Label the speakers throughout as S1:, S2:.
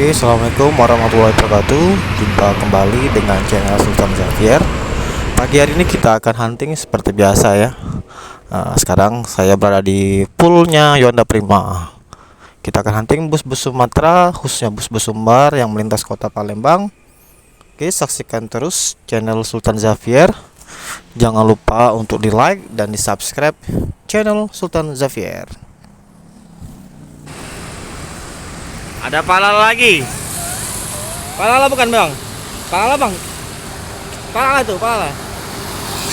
S1: Oke, assalamualaikum warahmatullahi wabarakatuh. Jumpa kembali dengan channel Sultan Xavier. Pagi hari ini kita akan hunting seperti biasa ya. Sekarang saya berada di poolnya Yonda Prima. Kita akan hunting bus-bus Sumatera, khususnya bus-bus Sumbar yang melintas kota Palembang. Oke, saksikan terus channel Sultan Xavier. Jangan lupa untuk di like dan di subscribe channel Sultan Xavier.
S2: Ada palala lagi. Palala bukan bang? Palala bang? Palala tuh, palala.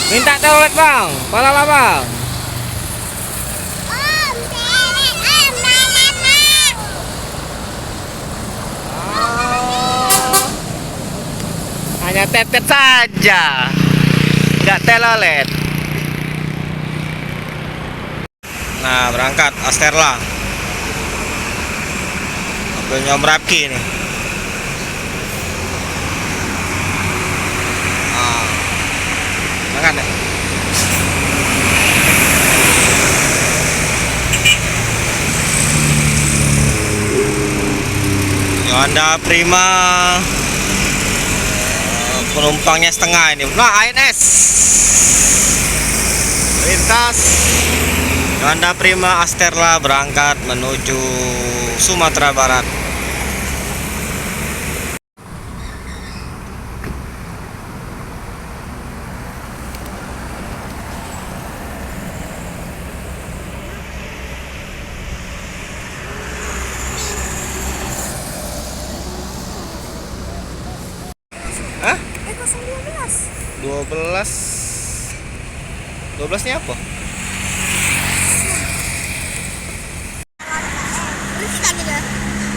S2: Minta telolet bang, palala bang. Hanya tetet saja, nggak telolet. Nah, berangkat Asterla. Mobilnya Merapki nih. Berangkat deh. Yonda Prima. Penumpangnya setengah ini. Nah, ANS lintas Yonda Prima Asterla berangkat menuju Sumatera Barat. Hah? 12. 12 nya apa?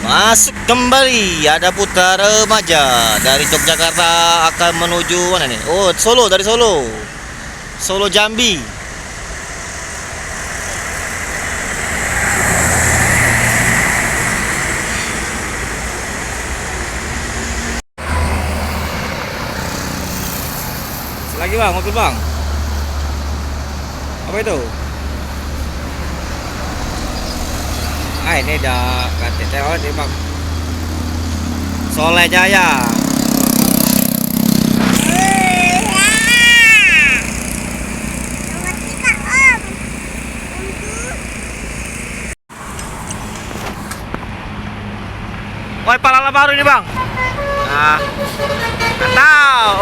S2: Masuk kembali, ada putar remaja dari Yogyakarta akan menuju mana nih? Oh, Solo, dari Solo. Solo Jambi. Lagi bang, mobil bang. Apa itu? Ini udah ganti telolet nih bang. Soleh Jaya. Woi, palala baru ini bang. Nah, tahu.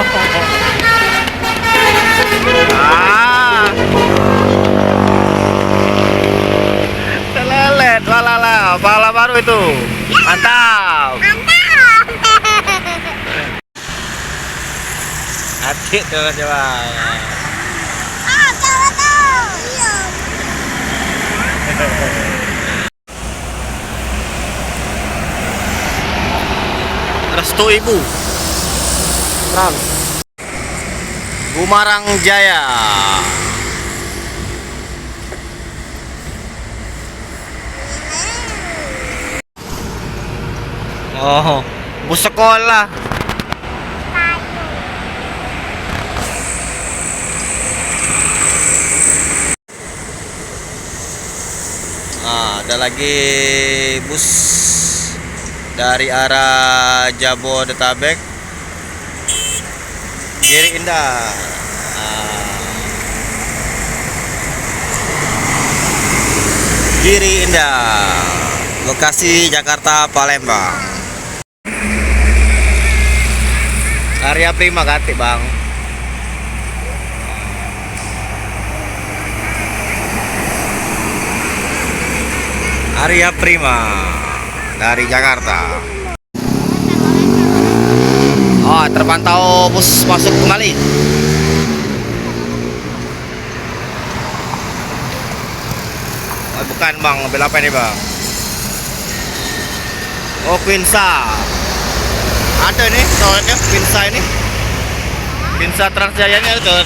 S2: Telelet, walala, pala baru itu. Mantap. Hati tuh coba. Restu Ibu. Trans. Gumarang Jaya. Oh, bus sekolah. Ada lagi bus dari arah Jabodetabek. Giri Indah. Giri Indah. Lokasi Jakarta Palembang. Area Prima ganti bang. Area Prima dari Jakarta. Oh, terpantau bus masuk kembali. Oh, bukan bang, mobil apa ini bang? Oh, Quinsa. Ada nih soalnya Quinsa ini. Quinsa Transjaya nya itu.